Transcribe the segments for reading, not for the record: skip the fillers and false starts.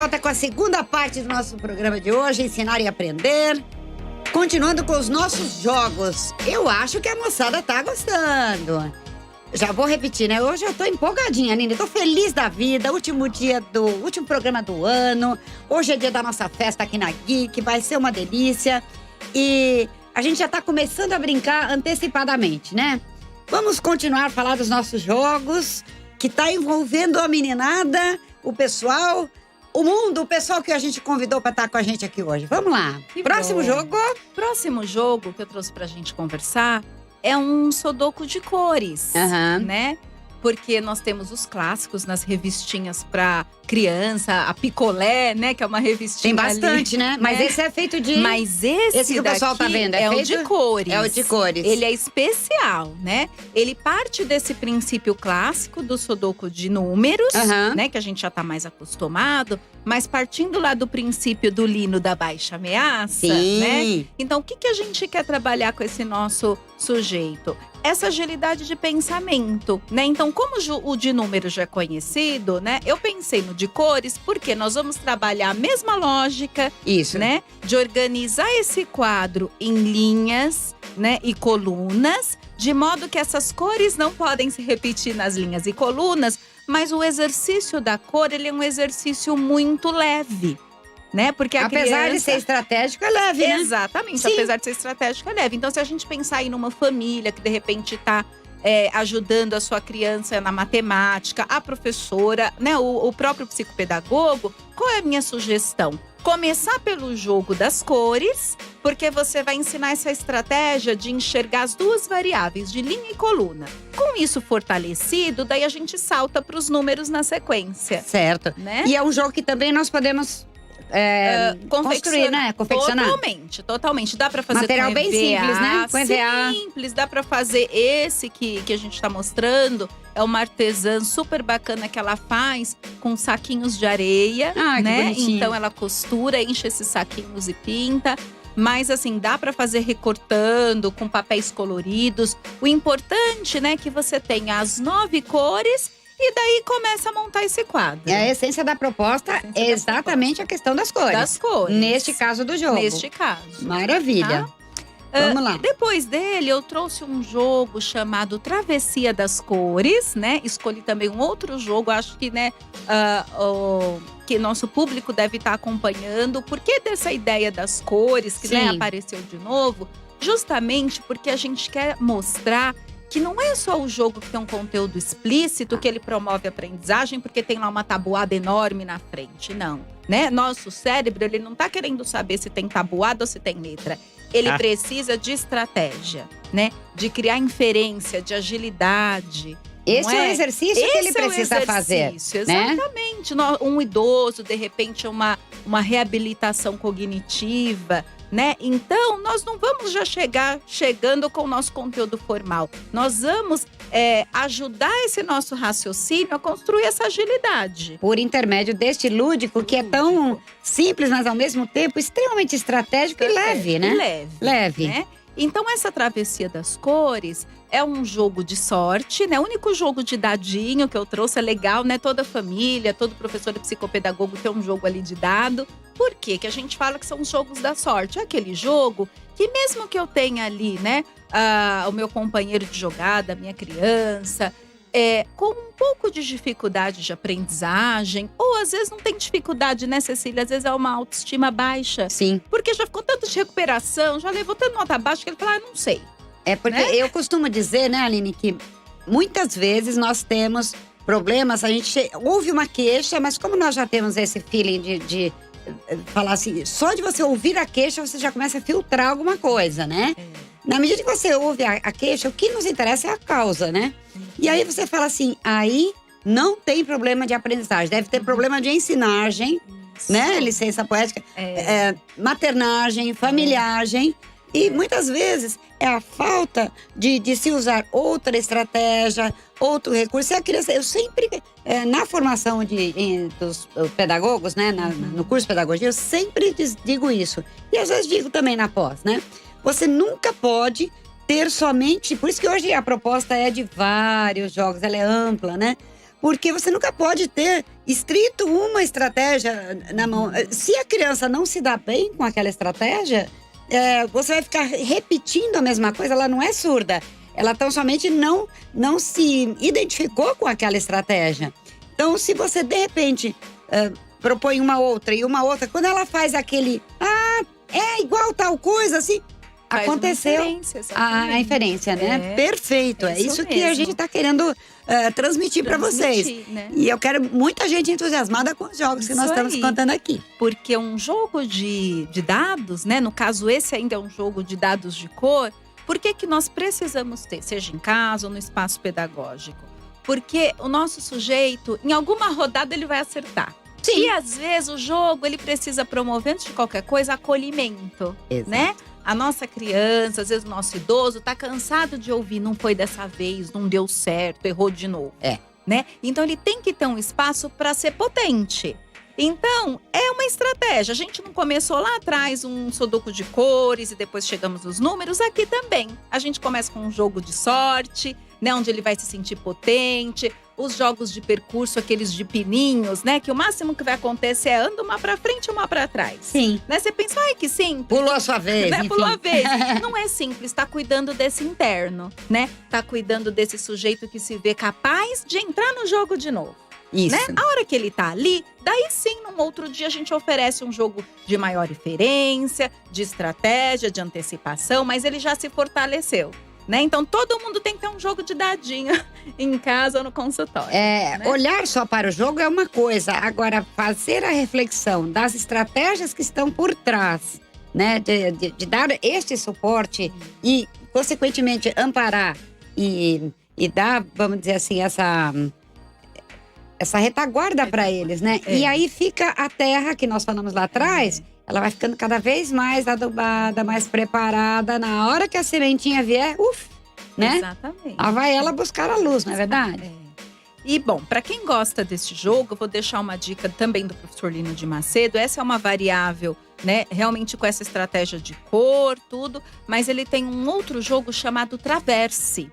Volta com a segunda parte do nosso programa de hoje, Ensinar e Aprender. Continuando com os nossos jogos. Eu acho que a moçada tá gostando. Já vou repetir, né? Hoje eu tô empolgadinha, Nini. Tô feliz da vida. Último programa do ano. Hoje é dia da nossa festa aqui na Geek. Vai ser uma delícia. E a gente já tá começando a brincar antecipadamente, né? Vamos continuar a falar dos nossos jogos, que tá envolvendo a meninada, o pessoal, o mundo, o pessoal que a gente convidou para estar com a gente aqui hoje. Vamos lá. Que Próximo bom. jogo. Próximo jogo que eu trouxe pra gente conversar é um sudoku de cores, Aham. né? Porque nós temos os clássicos nas revistinhas pra criança, a picolé, né? Que é uma revistinha Tem bastante, ali, né? Mas esse é feito de… Mas esse que o pessoal daqui tá vendo, é é o feito? de cores. É o de cores. Ele é especial, né? Ele parte desse princípio clássico do sudoku de números, Aham. né? Que a gente já tá mais acostumado. Mas partindo lá do princípio do lino da baixa ameaça, Sim. né? Então, o que a gente quer trabalhar com esse nosso sujeito? Essa agilidade de pensamento, né? Então, como o de números já é conhecido, né? Eu pensei no de cores porque nós vamos trabalhar a mesma lógica, Isso. né? De organizar esse quadro em linhas, né? E colunas, de modo que essas cores não podem se repetir nas linhas e colunas, mas o exercício da cor, ele é um exercício muito leve, né? Porque a Apesar de criança… ser estratégico, é leve, né? Exatamente, Sim. apesar de ser estratégico, é leve. Então, se a gente pensar aí numa família que de repente está ajudando a sua criança na matemática, a professora, né, o próprio psicopedagogo, qual é a minha sugestão? Começar pelo jogo das cores, porque você vai ensinar essa estratégia de enxergar as duas variáveis, de linha e coluna. Com isso fortalecido, daí a gente salta para os números na sequência, Certo. né? E é um jogo que também nós podemos construir, né? Confeccionar. Totalmente. Dá pra fazer Material com bem EVA, simples, né? Com EVA. Simples, dá pra fazer esse que a gente tá mostrando. É uma artesã super bacana que ela faz com saquinhos de areia, Ah, que né? bonitinho. Então ela costura, enche esses saquinhos e pinta. Mas assim, dá pra fazer recortando, com papéis coloridos. O importante, né, é que você tenha as 9 cores e daí começa a montar esse quadro. E a essência da proposta A essência é da exatamente a questão das cores. Das cores. Neste caso do jogo. Neste caso. Maravilha. Vamos lá. Depois dele, eu trouxe um jogo chamado Travessia das Cores, né? Escolhi também um outro jogo, acho que, né, que nosso público deve estar acompanhando. Por que dessa ideia das cores, que, né, Sim. apareceu de novo? Justamente porque a gente quer mostrar que não é só o jogo que tem um conteúdo explícito, que ele promove a aprendizagem, porque tem lá uma tabuada enorme na frente. Não, né? Nosso cérebro, ele não tá querendo saber se tem tabuada ou se tem letra. Ele precisa de estratégia, né? De criar inferência, de agilidade. Esse é o exercício que ele Esse é o precisa fazer. exercício, né? exatamente. Um idoso, de repente, uma reabilitação cognitiva, né? Então, nós não vamos já chegando com o nosso conteúdo formal. Nós vamos ajudar esse nosso raciocínio a construir essa agilidade. Por intermédio deste lúdico, que é tão simples, mas ao mesmo tempo extremamente estratégico e leve, né? Leve. Né? Então, essa travessia das cores é um jogo de sorte, né? O único jogo de dadinho que eu trouxe é legal, né? Toda família, todo professor e psicopedagogo tem um jogo ali de dado. Por quê? Que a gente fala que são os jogos da sorte. É aquele jogo que mesmo que eu tenha ali, né? O meu companheiro de jogada, a minha criança… com um pouco de dificuldade de aprendizagem, ou às vezes não tem dificuldade, né, Cecília? Às vezes é uma autoestima baixa. Sim. Porque já ficou tanto de recuperação, já levou tanto nota baixa que ele fala, não sei. É porque Né? eu costumo dizer, né, Aline, que muitas vezes nós temos problemas, a gente ouve uma queixa, mas como nós já temos esse feeling de falar assim, só de você ouvir a queixa, você já começa a filtrar alguma coisa, né? Na medida que você ouve a queixa, o que nos interessa é a causa, né? E aí você fala assim, aí não tem problema de aprendizagem, deve ter problema de ensinagem, né? Licença poética, maternagem, familiagem. E muitas vezes é a falta de se usar outra estratégia, outro recurso. A criança, eu sempre, na formação dos pedagogos, né, no curso de pedagogia, eu sempre digo isso. E às vezes digo também na pós, né? Você nunca pode ter somente… Por isso que hoje a proposta é de vários jogos, ela é ampla, né? Porque você nunca pode ter estrito uma estratégia na mão. Se a criança não se dá bem com aquela estratégia, você vai ficar repetindo a mesma coisa. Ela não é surda. Ela tão somente não se identificou com aquela estratégia. Então, se você, de repente, propõe uma outra e uma outra, quando ela faz aquele… é igual tal coisa, assim… Faz aconteceu a inferência, né? Perfeito. É isso que a gente está querendo transmitir para vocês. Né? E eu quero muita gente entusiasmada com os jogos que nós estamos contando aqui. Porque um jogo de dados, né? No caso, esse ainda é um jogo de dados de cor. Por que nós precisamos ter, seja em casa ou no espaço pedagógico? Porque o nosso sujeito, em alguma rodada, ele vai acertar. Sim. E às vezes o jogo, ele precisa promover, antes de qualquer coisa, acolhimento. Exato. Né? A nossa criança, às vezes o nosso idoso, tá cansado de ouvir, não foi dessa vez, não deu certo, errou de novo. Né? Então ele tem que ter um espaço para ser potente. Então, é uma estratégia. A gente não começou lá atrás um sudoku de cores e depois chegamos nos números. Aqui também. A gente começa com um jogo de sorte, né? Onde ele vai se sentir potente. Os jogos de percurso, aqueles de pininhos, né? Que o máximo que vai acontecer é anda uma pra frente e uma pra trás. Sim. Né? Você pensa, ai, que simples. Pulou a sua vez, Né? enfim. Pulou a vez. Não é simples, tá cuidando desse interno, né? Tá cuidando desse sujeito que se vê capaz de entrar no jogo de novo. Isso. Né? A hora que ele tá ali, daí sim, num outro dia a gente oferece um jogo de maior referência, de estratégia, de antecipação, mas ele já se fortaleceu. Né? Então, todo mundo tem que ter um jogo de dadinho em casa ou no consultório. Né? Olhar só para o jogo é uma coisa. Agora, fazer a reflexão das estratégias que estão por trás, né? De dar este suporte e, consequentemente, amparar e dar, vamos dizer assim, essa retaguarda para eles, né? E aí fica a terra que nós falamos lá atrás… Ela vai ficando cada vez mais adubada, mais preparada. Na hora que a sementinha vier, né? Exatamente. Lá vai ela buscar a luz, não é verdade? E, bom, para quem gosta desse jogo, eu vou deixar uma dica também do professor Lino de Macedo. Essa é uma variável, né? Realmente com essa estratégia de cor, tudo. Mas ele tem um outro jogo chamado Traverse.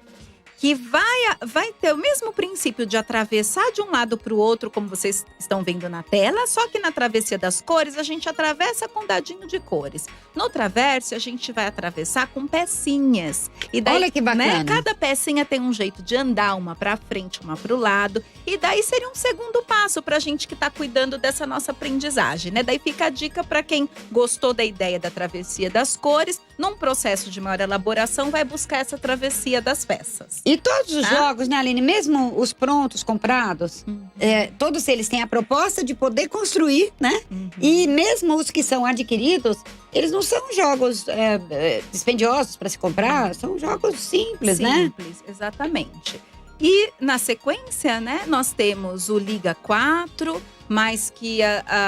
Que vai ter o mesmo princípio de atravessar de um lado para o outro, como vocês estão vendo na tela, só que na travessia das cores, a gente atravessa com dadinho de cores. No Traverse, a gente vai atravessar com pecinhas. E daí, olha que bacana. Né, cada pecinha tem um jeito de andar, uma para frente, uma para o lado. E daí seria um segundo passo para a gente que está cuidando dessa nossa aprendizagem, né? Daí fica a dica para quem gostou da ideia da travessia das cores, num processo de maior elaboração, vai buscar essa travessia das peças. E todos os jogos, né, Aline? Mesmo os prontos, comprados, todos eles têm a proposta de poder construir, né? E mesmo os que são adquiridos, eles não são jogos dispendiosos para se comprar, são jogos simples, né? Simples, exatamente. E na sequência, né, nós temos o Liga 4, mas que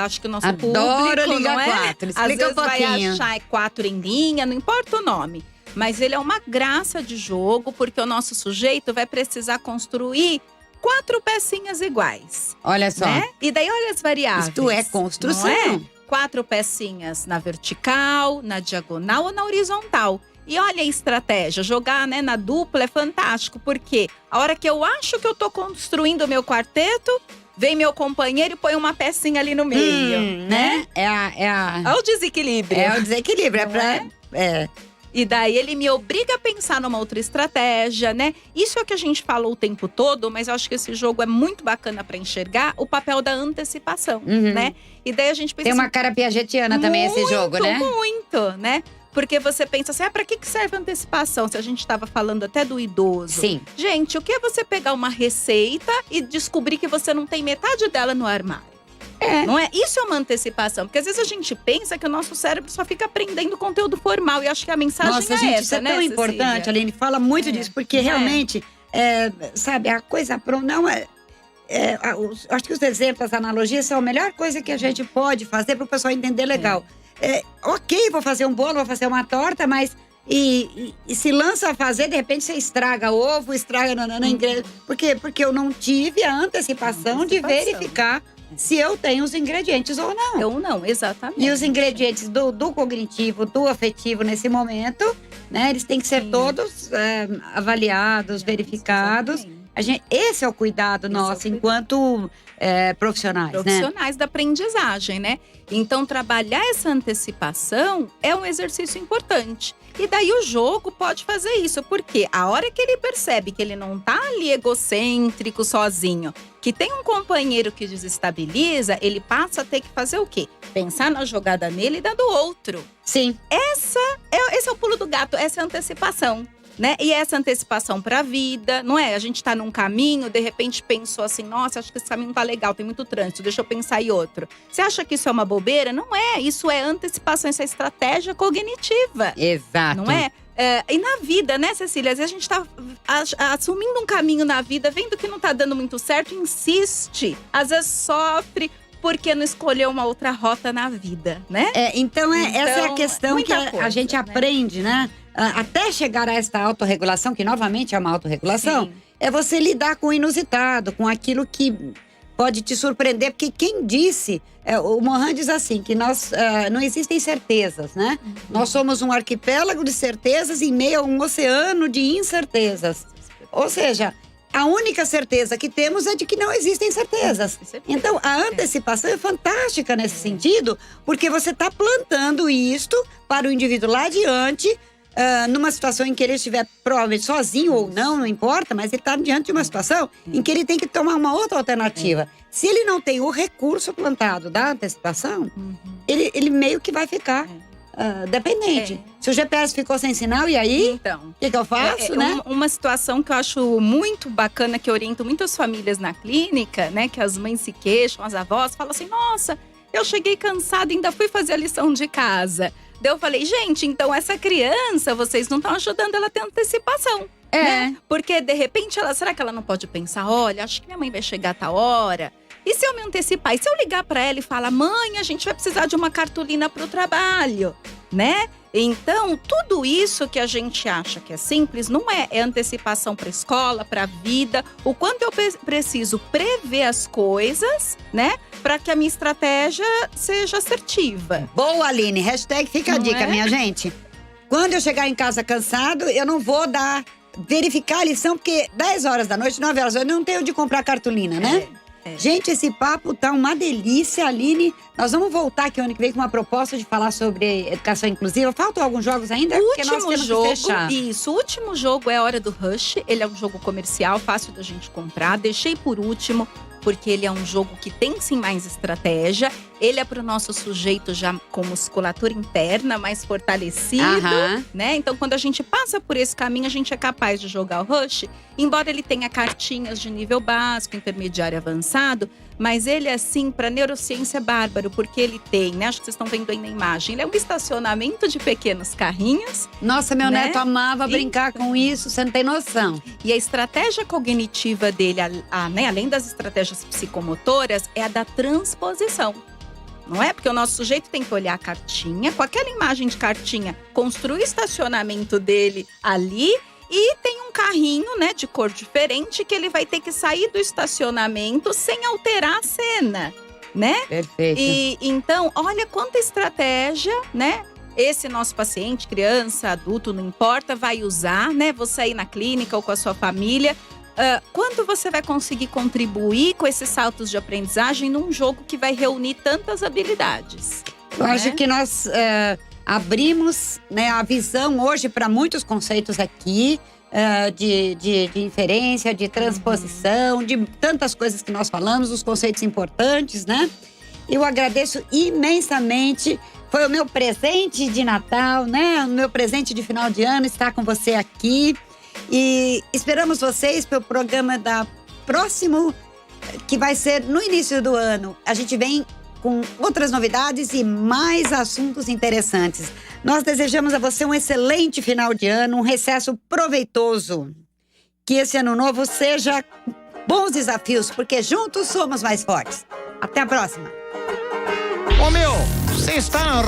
acho que o nosso Adoro público, Liga não é? 4, explica às vezes um pouquinho. vai achar 4 em linha, não importa o nome. Mas ele é uma graça de jogo, porque o nosso sujeito vai precisar construir 4 pecinhas iguais. Olha só. Né? E daí olha as variáveis. Isto é construção. Não é? 4 pecinhas na vertical, na diagonal ou na horizontal. E olha a estratégia, jogar, né, na dupla é fantástico, porque a hora que eu acho que eu tô construindo o meu quarteto, vem meu companheiro e põe uma pecinha ali no meio, né? É o desequilíbrio. É o desequilíbrio, E daí ele me obriga a pensar numa outra estratégia, né? Isso é o que a gente falou o tempo todo, mas eu acho que esse jogo é muito bacana para enxergar o papel da antecipação, né? E daí a gente pensa… Tem uma cara piagetiana também esse jogo, né? Muito, né? Porque você pensa assim, para que serve a antecipação? Se a gente estava falando até do idoso. Sim. Gente, o que é você pegar uma receita e descobrir que você não tem metade dela no armário? Não é? Isso é uma antecipação. Porque às vezes a gente pensa que o nosso cérebro só fica aprendendo conteúdo formal. E acho que a mensagem Nossa, é gente, essa, isso é né, tão Cecília? importante, Aline. Fala muito disso, porque realmente, sabe, a coisa pronta não é… acho que os exemplos, as analogias são a melhor coisa que a gente pode fazer para o pessoal entender legal. Ok, vou fazer um bolo, vou fazer uma torta, mas… E se lança a fazer, de repente você estraga ovo, estraga ingrediente. Por quê? Porque eu não tive a antecipação de verificar se eu tenho os ingredientes ou não. Ou não, exatamente. E os ingredientes do cognitivo, do afetivo nesse momento, né? Eles têm que ser todos avaliados, verificados. Esse é o cuidado nosso enquanto profissionais, Profissionais da aprendizagem, né? Então, trabalhar essa antecipação é um exercício importante. E daí o jogo pode fazer isso, porque a hora que ele percebe que ele não tá ali egocêntrico, sozinho, que tem um companheiro que desestabiliza, ele passa a ter que fazer o quê? Pensar na jogada nele e da do outro. Sim. Esse é o pulo do gato, essa é a antecipação. Né? E essa antecipação para a vida, não é? A gente tá num caminho, de repente pensou assim, nossa, acho que esse caminho não tá legal, tem muito trânsito, deixa eu pensar em outro. Você acha que isso é uma bobeira? Não é, isso é antecipação, isso é estratégia cognitiva. Exato. Não é? E na vida, né, Cecília? Às vezes a gente tá assumindo um caminho na vida, vendo que não tá dando muito certo, insiste. Às vezes sofre porque não escolheu uma outra rota na vida, né? Então, essa é a questão que a gente aprende, né? Até chegar a esta autorregulação, que novamente é uma autorregulação, Sim. é você lidar com o inusitado, com aquilo que pode te surpreender. Porque quem disse, o Mohan diz assim, que nós não existem certezas, né? Uhum. Nós somos um arquipélago de certezas em meio a um oceano de incertezas. Ou seja, a única certeza que temos é de que não existem certezas. Então, a antecipação é fantástica nesse sentido, porque você está plantando isto para o indivíduo lá adiante, numa situação em que ele estiver provavelmente sozinho ou não importa, mas ele está diante de uma situação em que ele tem que tomar uma outra alternativa. Se ele não tem o recurso plantado da antecipação, ele meio que vai ficar dependente. Se o GPS ficou sem sinal, e aí? Então, o que eu faço, né? Uma situação que eu acho muito bacana, que eu oriento muitas famílias na clínica, né? Que as mães se queixam, as avós falam assim, nossa, eu cheguei cansada e ainda fui fazer a lição de casa. Daí eu falei, gente, então essa criança, vocês não estão ajudando ela a ter antecipação. Né? Porque, de repente, será que ela não pode pensar, olha, acho que minha mãe vai chegar a tal hora. E se eu me antecipar? E se eu ligar para ela e falar, mãe, a gente vai precisar de uma cartolina para o trabalho, né? Então, tudo isso que a gente acha que é simples, não é. É antecipação para a escola, para a vida. O quanto eu preciso prever as coisas, né? Para que a minha estratégia seja assertiva. Boa, Aline. Hashtag fica a dica, minha gente. Quando eu chegar em casa cansado, eu não vou verificar a lição, porque 10 horas da noite, 9 horas da noite, eu não tenho de comprar cartolina, né? Gente, esse papo tá uma delícia, Aline. Nós vamos voltar aqui ano que vem com uma proposta de falar sobre educação inclusiva. Faltam alguns jogos ainda? O porque nós último temos jogo, que fechar. Isso, o último jogo é a Hora do Rush. Ele é um jogo comercial, fácil da gente comprar. Deixei por último, porque ele é um jogo que tem sim mais estratégia. Ele é para o nosso sujeito já com musculatura interna mais fortalecido, né? Então, quando a gente passa por esse caminho, a gente é capaz de jogar o Rush. Embora ele tenha cartinhas de nível básico, intermediário e avançado, mas ele é assim para neurociência bárbaro, porque ele tem, né? Acho que vocês estão vendo aí na imagem. Ele é um estacionamento de pequenos carrinhos. Nossa, meu neto amava brincar com isso, você não tem noção. E a estratégia cognitiva dele, né, além das estratégias psicomotoras, é a da transposição. Não é? Porque o nosso sujeito tem que olhar a cartinha, com aquela imagem de cartinha, construir o estacionamento dele ali. E tem um carrinho, né, de cor diferente, que ele vai ter que sair do estacionamento sem alterar a cena, né? Perfeito. E então, olha quanta estratégia, né? Esse nosso paciente, criança, adulto, não importa, vai usar, né? Você aí na clínica ou com a sua família. Quanto você vai conseguir contribuir com esses saltos de aprendizagem num jogo que vai reunir tantas habilidades? Eu acho que nós abrimos, né, a visão hoje para muitos conceitos aqui, de inferência, de transposição, de tantas coisas que nós falamos, os conceitos importantes, né? Eu agradeço imensamente. Foi o meu presente de Natal, né? O meu presente de final de ano estar com você aqui. E esperamos vocês para o programa próximo, que vai ser no início do ano. A gente vem com outras novidades e mais assuntos interessantes. Nós desejamos a você um excelente final de ano, um recesso proveitoso. Que esse ano novo seja bons desafios, porque juntos somos mais fortes. Até a próxima. Ô meu, você está na